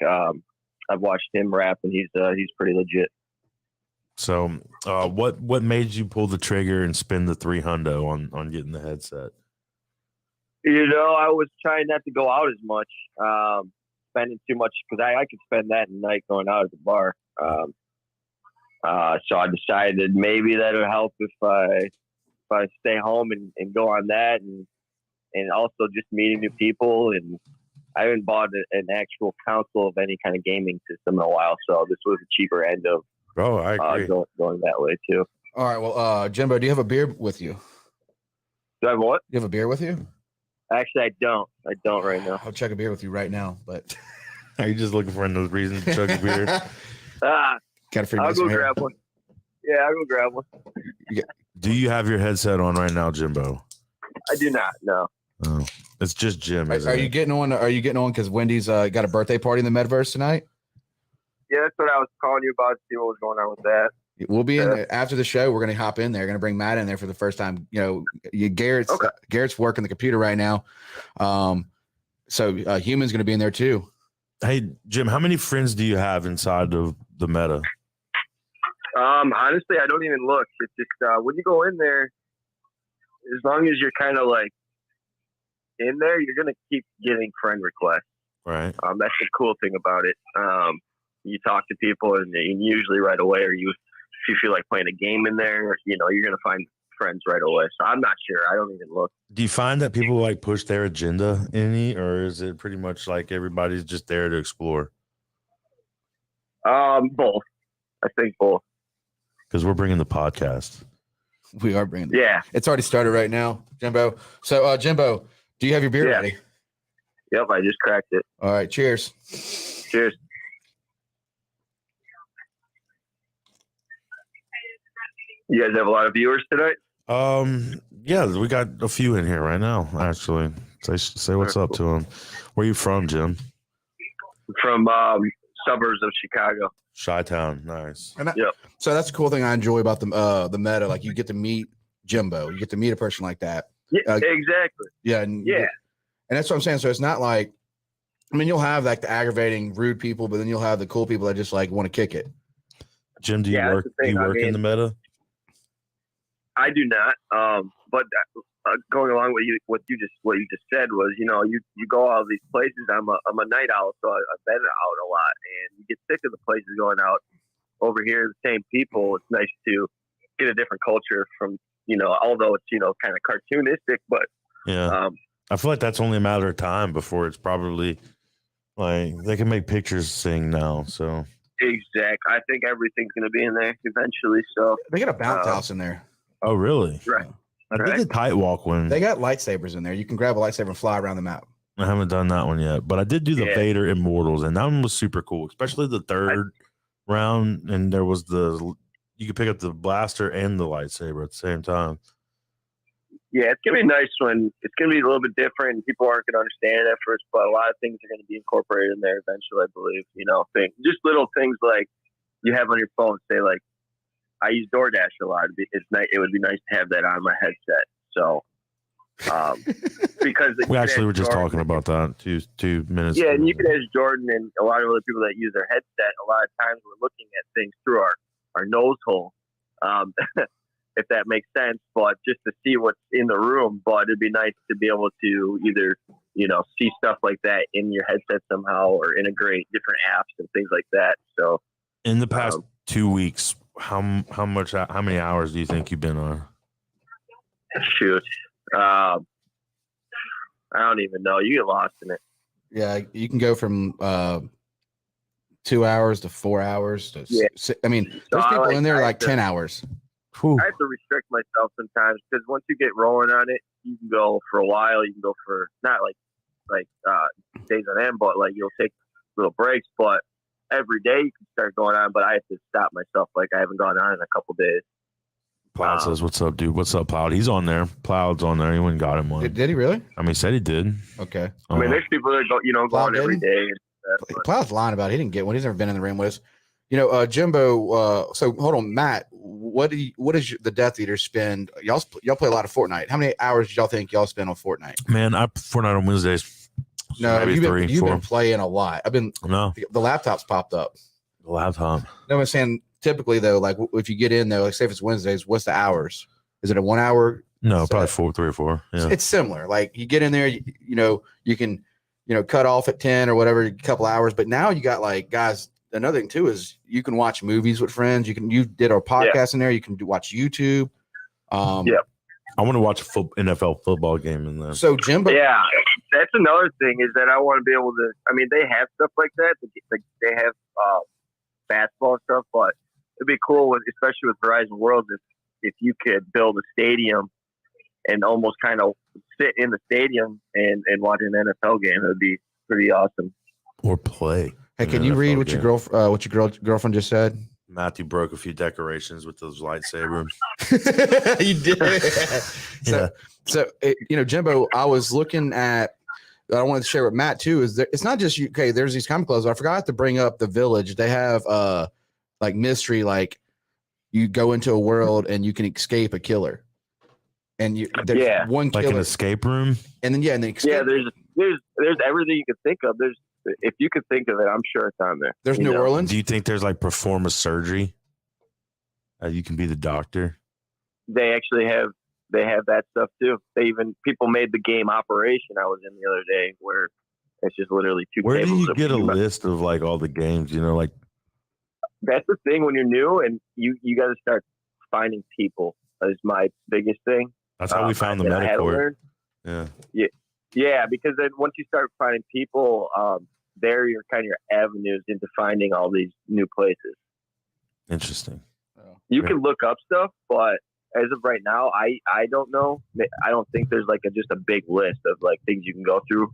I've watched him rap, and he's pretty legit. So, what made you pull the trigger and spend the $300 on getting the headset? I was trying not to go out as much, spending too much, because I could spend that night going out at the bar. So I decided maybe that would help if I stay home and go on that, and also just meeting new people. And I haven't bought an actual console of any kind of gaming system in a while, so this was a cheaper end of I agree. Going that way too. All right. Well, Jimbo, do you have a beer with you? Do I have what? You have a beer with you? Actually, I don't. I don't right now. I'll check a beer with you right now, but Are you just looking for another reason to chug a beer? I'll go grab one. Yeah, I'll go grab one. Do you have your headset on right now, Jimbo? I do not. No. Oh, it's just Jim. Are you getting on? Are you getting on because Wendy's got a birthday party in the Metaverse tonight? Yeah, that's what I was calling you about to see what was going on with that. We'll be in there after the show. We're going to hop in there. Going to bring Matt in there for the first time. Garrett's working the computer right now. So Human's going to be in there too. Hey, Jim, how many friends do you have inside of the Meta? Honestly, I don't even look. It's just when you go in there, as long as you're kind of like in there, you're going to keep getting friend requests. Right. That's the cool thing about it. You talk to people, and usually right away, or if you feel like playing a game in there, you're going to find friends right away. So I'm not sure. I don't even look. Do you find that people like push their agenda any, or is it pretty much like everybody's just there to explore? Both. I think both. Because we're bringing the podcast. We are bringing. Yeah. It's already started right now, Jimbo. So, Jimbo, do you have your beer ready? Yep, I just cracked it. All right. Cheers. Cheers. You guys have a lot of viewers tonight? Yeah, we got a few in here right now, actually. Say what's up to them. Where you from, Jim? From suburbs of Chicago. Chi-Town, nice. Yep. So that's the cool thing I enjoy about the Meta. Like you get to meet Jimbo. You get to meet a person like that. Yeah, exactly. Yeah. And that's what I'm saying. So it's not like, you'll have like the aggravating, rude people, but then you'll have the cool people that just like want to kick it. Jim, do you work in the Meta? I do not. But going along with what you just said was, you go all these places. I'm a night owl, so I've been out a lot, and you get sick of the places going out. Over here, the same people. It's nice to get a different culture from, although it's kind of cartoonistic, but I feel like that's only a matter of time before it's probably like they can make pictures sing now. So exact. I think everything's going to be in there eventually. So they got a bounce house in there. Oh, really? Right. I did the tight walk one. They got lightsabers in there. You can grab a lightsaber and fly around the map. I haven't done that one yet, but I did do the Vader Immortals, and that one was super cool, especially the third round. And there was you could pick up the blaster and the lightsaber at the same time. Yeah, it's gonna be nice when it's gonna be a little bit different, and people aren't gonna understand it at first, but a lot of things are gonna be incorporated in there eventually, I believe. Just little things like you have on your phone, say like, I use DoorDash a lot. It's nice. It would be nice to have that on my headset. So, because we actually were just talking about that 2 minutes. Yeah, and you can ask Jordan and a lot of other people that use their headset. A lot of times we're looking at things through our nose hole, if that makes sense. But just to see what's in the room. But it'd be nice to be able to either see stuff like that in your headset somehow, or integrate different apps and things like that. So, in the past 2 weeks. How many hours do you think you've been on? Shoot. I don't even know. You get lost in it. Yeah, you can go from 2 hours to 4 hours. There's people in there like 10 hours. I have to restrict myself sometimes, because once you get rolling on it, you can go for a while. You can go for not like days on end, but like you'll take little breaks. But every day you can start going on, but I have to stop myself. Like I haven't gone on in a couple days. Plowd says, "What's up, dude? What's up, Plowd? He's on there. Plowd's on there. He went and got him one. Did he really? I mean, he said he did. Okay. I mean, there's people that go, go Plowd on every didn't? day. And stuff, Plow's lying about it. He didn't get one. He's never been in the ring with us. Jimbo. So hold on, Matt. What does the Death Eater spend? Y'all play a lot of Fortnite. How many hours do y'all think y'all spend on Fortnite? Man, I Fortnite on Wednesdays. No, maybe you've been playing a lot. No, The laptop's popped up. the laptop. No, I'm saying typically though, like if you get in though, like say if it's Wednesdays, what's the hours? Is it a 1 hour? No, set? probably 3 or 4. Yeah. It's similar. Like you get in there, you can, cut off at 10 or whatever, a couple hours. But now you got like guys. Another thing too is you can watch movies with friends. You did our podcast in there. You can watch YouTube. I want to watch a NFL football game in there. So Jimbo, yeah, that's another thing is that I want to be able to. I mean, they have stuff like that. They have basketball stuff, but it'd be cool, especially with Verizon Worlds, if you could build a stadium and almost kind of sit in the stadium and watch an NFL game. It would be pretty awesome. Or play. hey, can you read what your girlfriend just said? Matthew broke a few decorations with those lightsabers. You did. So Jimbo, I was looking at. I wanted to share with Matt too. It's not just you. Okay, there's these comic clubs. I forgot to bring up the Village. They have like mystery, like you go into a world and you can escape a killer, and there's one killer, like an escape room. And then there's everything you could think of. If you could think of it, I'm sure it's on there. There's New Orleans. Do you think there's like perform a surgery? You can be the doctor. They actually have that stuff too. People made the game Operation I was in the other day where it's just literally two Where tables. do you get a list of like all the games? Like that's the thing when you're new and you got to start finding people is my biggest thing. That's how we found the Metacourt. Yeah, because then once you start finding people, they're your avenues into finding all these new places. Interesting. You can look up stuff, but as of right now, I don't know. I don't think there's like just a big list of like things you can go through.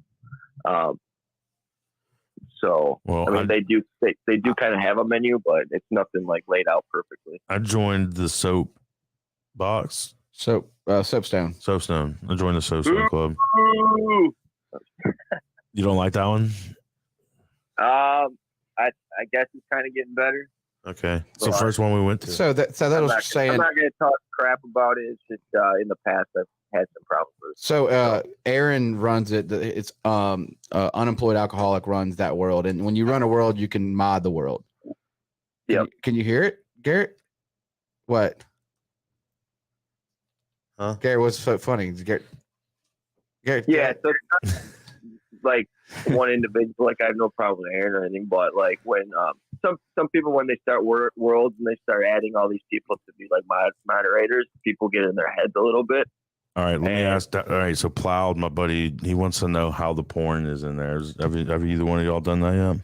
They do kind of have a menu, but it's nothing like laid out perfectly. I joined the soap box. Soapstone. Soapstone. I joined the Soapstone Club. You don't like that one? I guess it's kind of getting better. Okay. So first one we went to. So that was saying. I'm not going to talk crap about it. It's just in the past I've had some problems with it. So Aaron runs it. It's Unemployed Alcoholic runs that world, and when you run a world, you can mod the world. Yep. Can you hear it, Garrett? What? Huh? Garrett, what's so funny? Garrett. Yeah, so it's not like one individual. Like I have no problem with Aaron or anything, but like when some people when they start worlds and they start adding all these people to be like moderators, people get in their heads a little bit. All right, let me ask that. All right, so Plowd, my buddy, he wants to know how the porn is in there. Have either one of y'all done that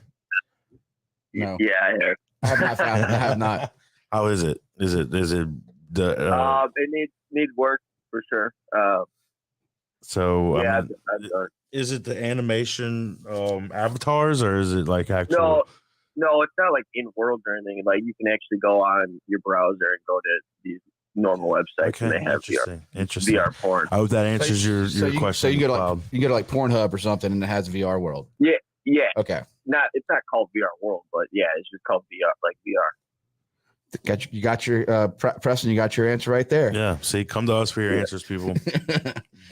yet? No. Yeah, I have. I have not found it. I have not. How is it? Is it the? It needs work for sure. So yeah, I've done. Is it the animation avatars or is it like actual? No, it's not like in worlds or anything. Like you can actually go on your browser and go to these normal websites and they have interesting VR porn. I hope that answers your question. So you go to like Pornhub or something and it has VR world. Yeah. Okay. It's not called VR world, but yeah, it's just called VR, like VR. You got your Preston. You got your answer right there. Yeah. See, come to us for your answers, people.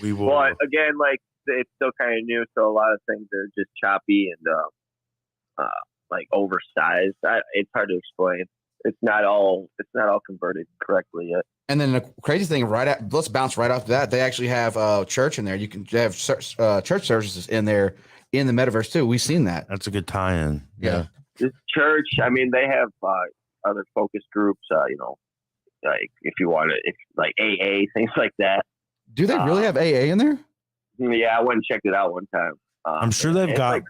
We will. But again, like it's still kind of new, so a lot of things are just choppy and like oversized. It's hard to explain. It's not all converted correctly yet. And then the crazy thing, let's bounce right off that. They actually have church in there. You can have church services in there in the metaverse too. We've seen that. That's a good tie-in. Yeah. This church. I mean, they have other focus groups. Like if you want to, like AA things like that. Do they really have AA in there? Yeah, I went and checked it out one time. I'm sure they've got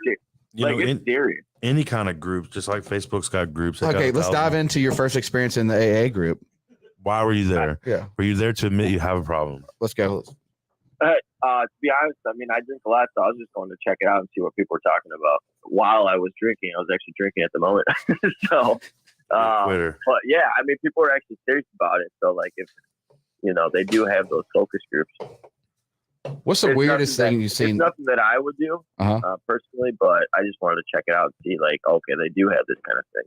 it's serious. Any kind of group, just like Facebook's got groups. Okay, let's dive into your first experience in the AA group. Why were you there? Were you there to admit you have a problem? Let's go. To be honest, I mean, I drink a lot, so I was just going to check it out and see what people were talking about while I was drinking. I was actually drinking at the moment. So, but yeah, I mean, people are actually serious about it. So, like, if they do have those focus groups. What's the weirdest thing you've seen? It's nothing that I would do personally, but I just wanted to check it out and see, like, okay, they do have this kind of thing.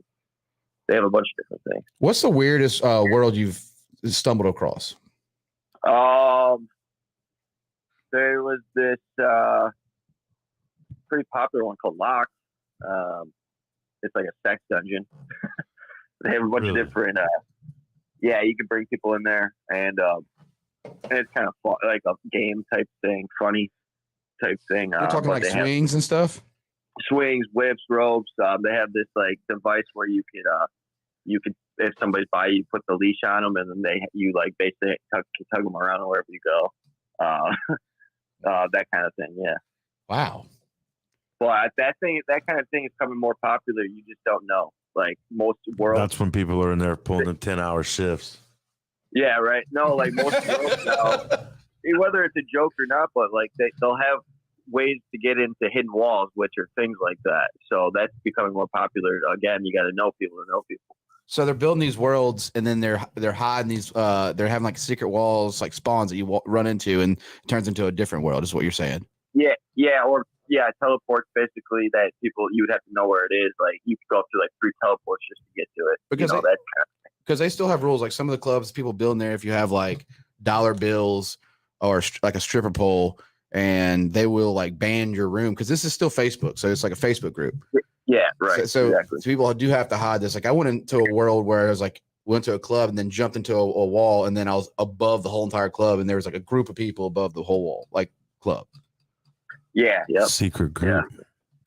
They have a bunch of different things. What's the weirdest world you've stumbled across? There was this pretty popular one called Locked. It's like a sex dungeon. They have a bunch of different. You can bring people in there, and it's kind of fun, like a game type thing, funny type thing. You're talking like swings and stuff. Swings, whips, ropes. They have this like device where you could if somebody's by you, put the leash on them, and then you like basically tug them around wherever you go. That kind of thing. Yeah. Wow. But that kind of thing is becoming more popular. You just don't know. Like most worlds. That's when people are in there pulling them 10-hour shifts. Yeah, right. No, like most worlds now, whether it's a joke or not, but like they'll have ways to get into hidden walls, which are things like that. So that's becoming more popular. Again, you got to know people to know people. So they're building these worlds, and then they're hiding these. They're having like secret walls, like spawns that you run into, and it turns into a different world. Is what you're saying? Yeah, teleports basically that people you would have to know where it is. Like you could go through like 3 teleports just to get to it. Because they still have rules. Like some of the clubs, people build in there. If you have like dollar bills or like a stripper pole, and they will like ban your room because this is still Facebook, so it's like a Facebook group. Yeah, right. So exactly. People do have to hide this. Like I went into a world where I was like went to a club and then jumped into a wall, and then I was above the whole entire club, and there was like a group of people above the whole wall, like club. Yeah. Secret group. Yeah.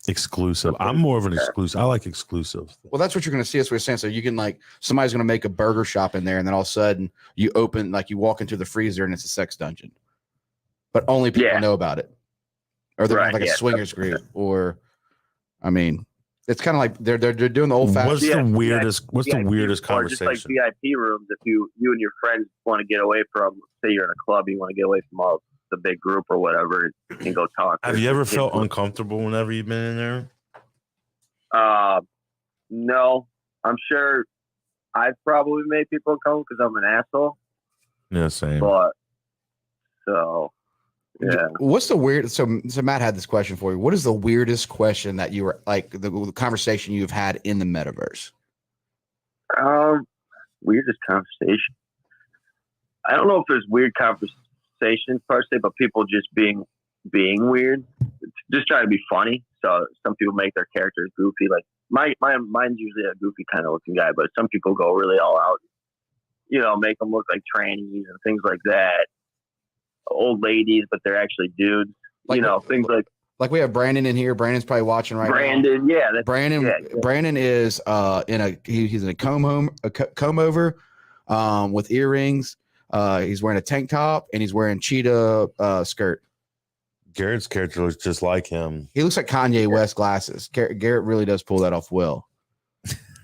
Exclusive. I'm more of an exclusive. I like exclusive. Well, that's what you're going to see. That's what we're saying. So you can like somebody's going to make a burger shop in there, and then all of a sudden you open, like you walk into the freezer and it's a sex dungeon, but only people know about it, or they're like a swingers group, or I mean, it's kind of like they're doing the old fashioned. What's the weirdest conversation? Or just like VIP rooms. If you and your friends want to get away from, say you're in a club, you want to get away from all the big group or whatever, and go talk. Have you ever felt uncomfortable whenever you've been in there? No. I'm sure I've probably made people come because I'm an asshole. Yeah, same. But so yeah. What's the weird? So Matt had this question for you. What is the weirdest question that you were like the conversation you've had in the metaverse? Weirdest conversation. I don't know if there's weird conversations per se, but people just being weird, just trying to be funny. So some people make their characters goofy. Like mine's usually a goofy kind of looking guy, but some people go really all out. Make them look like trannies and things like that. Old ladies, but they're actually dudes. Things like we have Brandon in here. Brandon's probably watching right now. Brandon is he's in a comb over with earrings. He's wearing a tank top and he's wearing cheetah skirt. Garrett's character looks just like him. He looks like Kanye West glasses. Garrett really does pull that off well.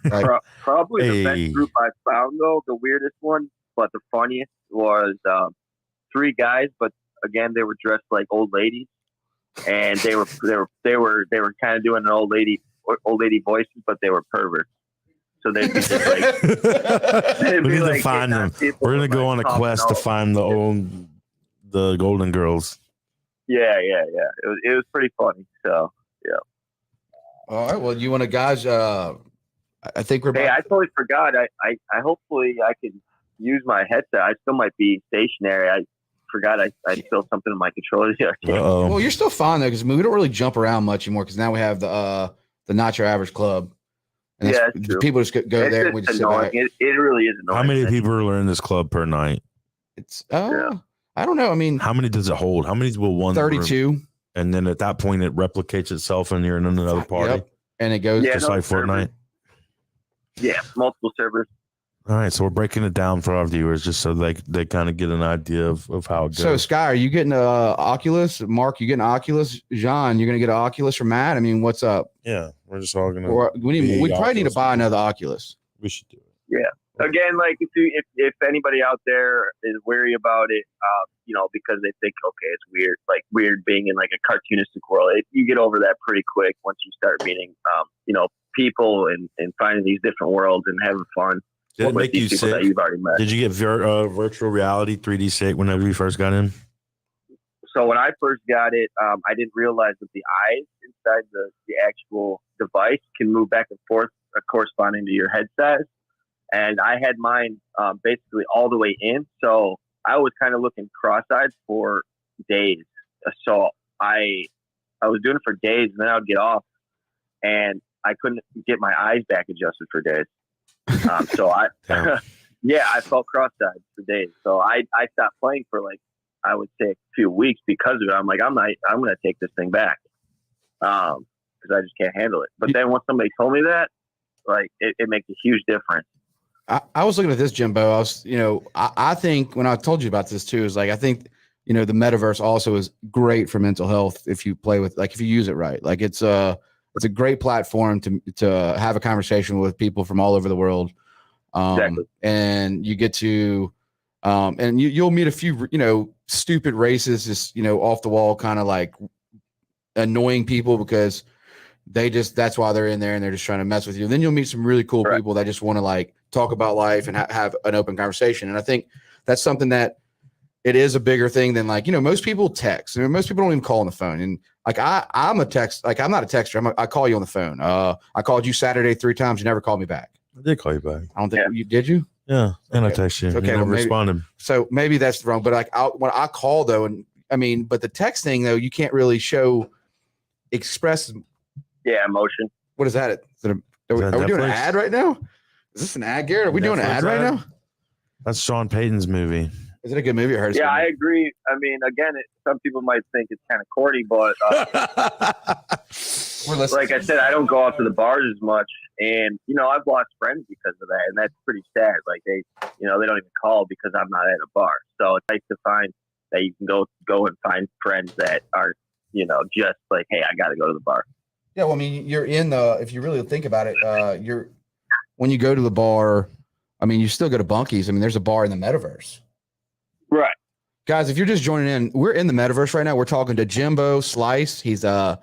Like, probably the best group I found though, the weirdest one, but the funniest was 3 guys, but again they were dressed like old ladies, and they were kind of doing an old lady voices, but they were perverts. So they'd be just like, we need to find them. We're gonna go on a quest to find the Golden Girls. Yeah. It was pretty funny. So yeah. All right. Well, you want to guys? I think we're. Hey, I totally forgot. I hopefully I can use my headset. I still might be stationary. I forgot I spilled something in my controller the other day. Well, you're still fine though, because we don't really jump around much anymore. Because now we have the Not Your Average Club. And people just go there. And we just sit back. It really is annoying. How many people are in this club per night? It's I don't know. I mean, how many does it hold? How many will one? 32. Room? And then at that point, it replicates itself, and you're in another party. Yep. And it goes just like Fortnite. Yeah, multiple servers. All right, so we're breaking it down for our viewers just so they kind of get an idea of how it goes. So, Sky, are you getting Oculus? Mark, you getting Oculus? John, you're going to get an Oculus from Matt? I mean, what's up? Yeah, we're just all going to. We probably need to buy another Oculus. We should do it. Yeah. Again, like if anybody out there is wary about it, because they think, okay, it's weird, like weird being in like a cartoonistic world. You get over that pretty quick once you start meeting, people and finding these different worlds and having fun. Did it with make these you people sick? that you've already met. Did you get virtual reality 3D sick whenever you first got in? So when I first got it, I didn't realize that the eyes inside the actual device can move back and forth corresponding to your headset. And I had mine basically all the way in. So I was kind of looking cross-eyed for days. So I was doing it for days, and then I would get off, and I couldn't get my eyes back adjusted for days. So I felt cross-eyed for days. So I stopped playing for like, I would say a few weeks because of it. I'm like, I'm going to take this thing back. Cause I just can't handle it. But then once somebody told me that, like it makes a huge difference. I was looking at this, Jimbo. I think when I told you about this too, is like, I think, the metaverse also is great for mental health. If you play with, like, if you use it right, like it's a great platform to have a conversation with people from all over the world. Exactly. And you get to, and you'll meet a few, stupid racists, just, off the wall, kind of like annoying people because that's why they're in there and they're just trying to mess with you. And then you'll meet some really cool people that just want to like talk about life and have an open conversation. And I think that's something that it is a bigger thing than like, most people text. Most people don't even call on the phone. And like, I'm a text, like I'm not a texter. I call you on the phone. I called you Saturday 3 times. You never called me back. I did call you back. I don't think you did. You? Yeah. And I texted you. Okay, You never responded. So maybe that's wrong. But like when I call though, and I mean, but the text thing though, you can't really express. Yeah. Emotion. What is that? Are we doing an ad right now? Is this an ad, Garrett? Are we doing an ad right now? That's Sean Payton's movie. Is it a good movie? Yeah, I agree. I mean, again, some people might think it's kind of corny, but like I said, I don't go out to the bars as much, and I've lost friends because of that, and that's pretty sad. Like they don't even call because I'm not at a bar. So it's nice to find that you can go and find friends that aren't just like, hey, I got to go to the bar. Yeah, well, I mean, you're in if you really think about it, when you go to the bar, I mean, you still go to Bunky's. I mean, there's a bar in the metaverse. Right. Guys, if you're just joining in, we're in the metaverse right now. We're talking to Jimbo Slice. He's a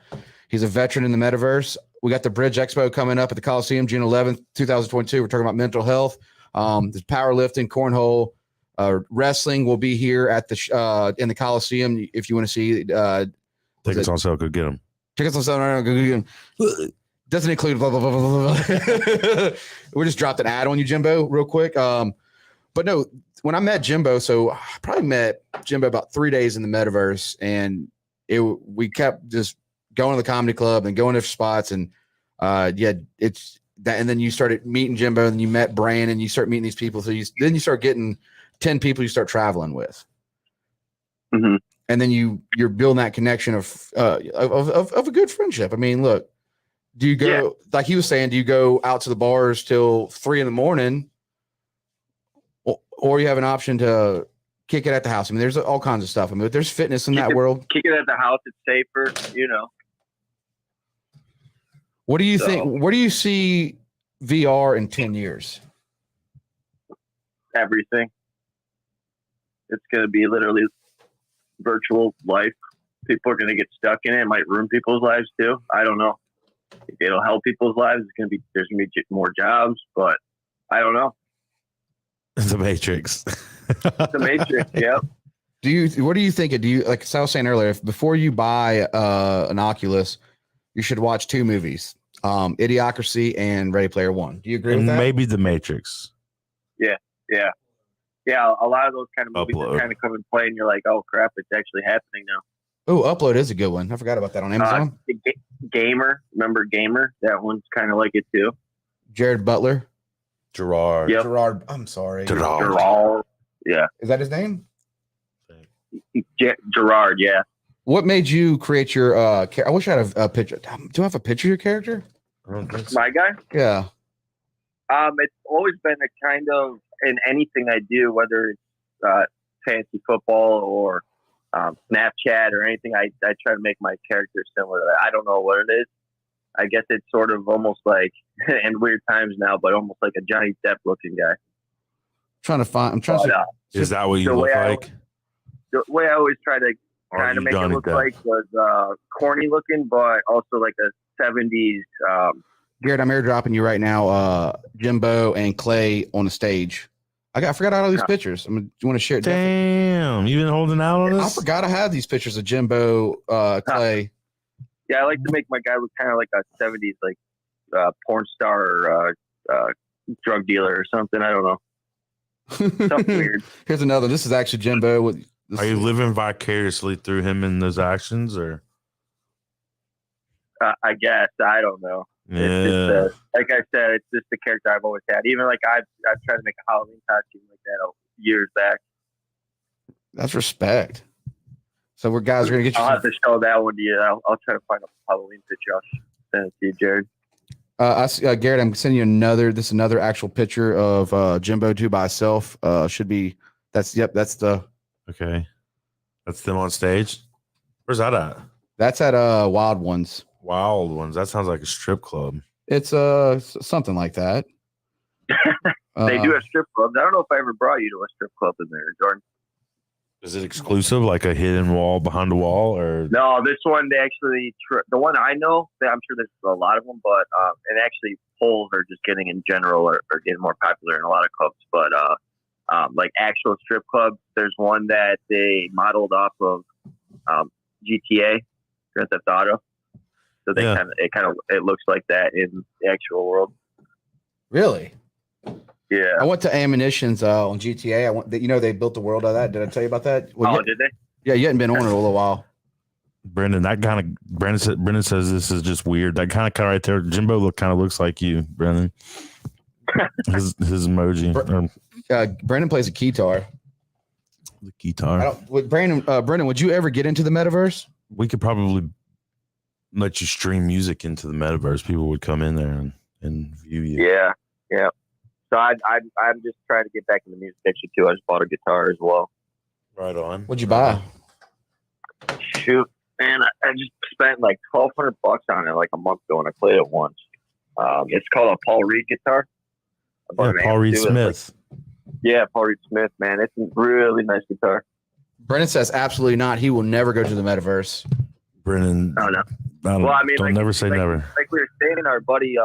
veteran in the metaverse. We got the Bridge Expo coming up at the Coliseum, June 11th, 2022. We're talking about mental health. There's powerlifting, cornhole, wrestling will be here at in the Coliseum. If you want to see, tickets on sale, go get them. Tickets on sale, right now, go get them. Doesn't include blah, blah, blah, blah, blah. We just dropped an ad on you, Jimbo, real quick. But no, when I met Jimbo, so I probably met Jimbo about 3 days in the metaverse, and we kept just going to the comedy club and going to spots, and it's that. And then you started meeting Jimbo, and then you met Brian, and you start meeting these people. So then you start getting 10 people you start traveling with, and then you're building that connection of a good friendship. I mean, look, do you go like he was saying? Do you go out to the bars till 3 a.m? Or you have an option to kick it at the house? I mean, there's all kinds of stuff. I mean, there's fitness in that world. Kick it at the house. It's safer, What do you think? Where do you see VR in 10 years? Everything. It's going to be literally virtual life. People are going to get stuck in it. It might ruin people's lives too. I don't know. It'll help people's lives. There's going to be more jobs, but I don't know. The Matrix. The Matrix, yeah. What do you think? Like I was saying earlier, before you buy an Oculus, you should watch 2 movies, Idiocracy and Ready Player One. Do you agree with that? Maybe The Matrix. Yeah. A lot of those kind of movies kind of come and play, and you're like, oh crap, it's actually happening now. Oh, Upload is a good one. I forgot about that on Amazon. Gamer, remember Gamer? That one's kind of like it too. Jared Butler. Gerard. Yep. Gerard. I'm sorry. Gerard. Yeah. Is that his name? Gerard. Yeah. What made you create your? I wish I had a picture. Do I have a picture of your character? My guy. Yeah. It's always been a kind of in anything I do, whether it's fantasy football or Snapchat or anything. I try to make my character similar to that. I don't know what it is. I guess it's sort of almost like in weird times now, but almost like a Johnny Depp looking guy. Is that what you look like? The way I always try to kind of make it look like was corny looking, but also like a 70s Garrett, I'm airdropping you right now. Jimbo and Clay on the stage. I forgot all these pictures. Do you want to share it? Damn, you been holding out on us? I forgot I had these pictures of Jimbo, Clay. Yeah, I like to make my guy look kind of like a 70s like porn star or drug dealer or something. I don't know. Something weird. Here's another. This is actually Jimbo. Are you living vicariously through him in those actions, or? I guess. I don't know. Yeah. It's just, like I said, it's just the character I've always had. Even like I've tried to make a Halloween costume like that years back. That's respect. So we're guys are gonna get you. I'll have to show that one to you. I'll try to find a Halloween picture. I'll send it to you, Jared. Garrett, I'm sending you another actual picture of Jimbo 2 by itself. Should be that's the okay. That's them on stage. Where's that at? That's at Wild Ones. Wild Ones. That sounds like a strip club. It's something like that. They do have strip clubs. I don't know if I ever brought you to a strip club in there, Jordan. Is it exclusive, like a hidden wall behind a wall, or no? This one, they actually the one I know. I'm sure there's a lot of them, but and actually poles are just getting in general are getting more popular in a lot of clubs. But like actual strip clubs, there's one that they modeled off of GTA, Grand Theft Auto. So they it looks like that in the actual world. Really? Yeah. I went to Ammunitions on GTA. They built the world out of that. Did I tell you about that? Well, did they? Yeah, you hadn't been on it a little while. Brendan? Brendan says this is just weird. That kind of right there, Jimbo looks like you, Brendan. his emoji. Brendan plays a guitar. The guitar. Brendan, would you ever get into the metaverse? We could probably let you stream music into the metaverse. People would come in there and view you. Yeah, yeah. So I'm just trying to get back into music actually too. I just bought a guitar as well. Right on. What'd you buy? Shoot, man, I just spent like $1,200 on it like a month ago, and I played it once. It's called a Paul Reed guitar. Yeah, Paul Reed Smith. Paul Reed Smith, man. It's a really nice guitar. Brendan says absolutely not. He will never go to the metaverse. Brendan. Oh, no. Well, I mean, don't never say never. Like we were saying, our buddy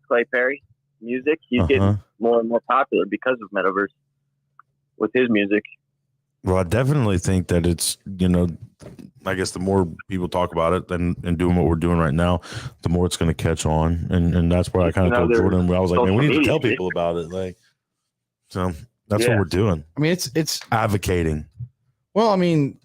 Clay Perry music, he's getting more and more popular because of Metaverse with his music. Well, I definitely think that it's, I guess the more people talk about it and doing what we're doing right now, the more it's going to catch on. And that's where I kind of told Jordan, where I was like, man, we need to tell people about it. So that's what we're doing. I mean, it's advocating. Well, I mean,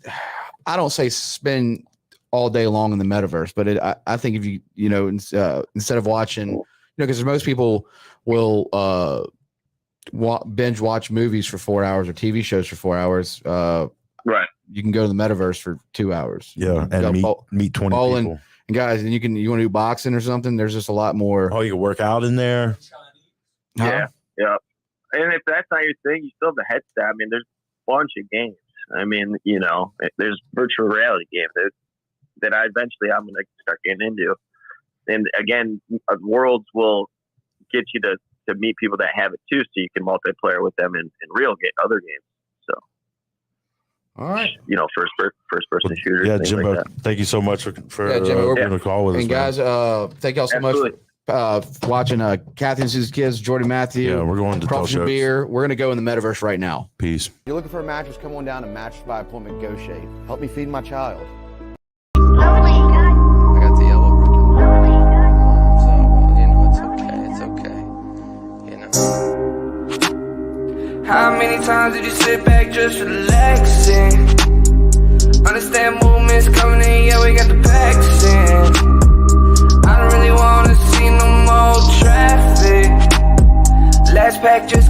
I don't say spend all day long in the metaverse, but I think if you instead of watching, because most people will binge watch movies for 4 hours or TV shows for 4 hours. Right. You can go to the metaverse for 2 hours. Yeah, and meet 20 people. And guys, and you want to do boxing or something? There's just a lot more. Oh, you can work out in there. Yeah, yeah. And if that's not your thing, you still have the headset. I mean, there's a bunch of games. I mean, there's virtual reality games that I'm going to start getting into. And again, worlds will get you to meet people that have it too, so you can multiplayer with them in other games. So, all right, first person shooters. Yeah, Jimbo, like thank you so much for doing a call with us. And guys, thank y'all so much for watching Catherine's Kids, Jordy Matthew. Yeah, we're going to Crawford Beer. We're going to go in the metaverse right now. Peace. If you're looking for a mattress, come on down to Mattress by Appointment Go Shave. Help me feed my child. I got the yellow ribbon. So, it's okay. How many times did you sit back just relaxing? Understand movements coming in, yeah, we got the packs in. I don't really wanna see no more traffic. Last pack just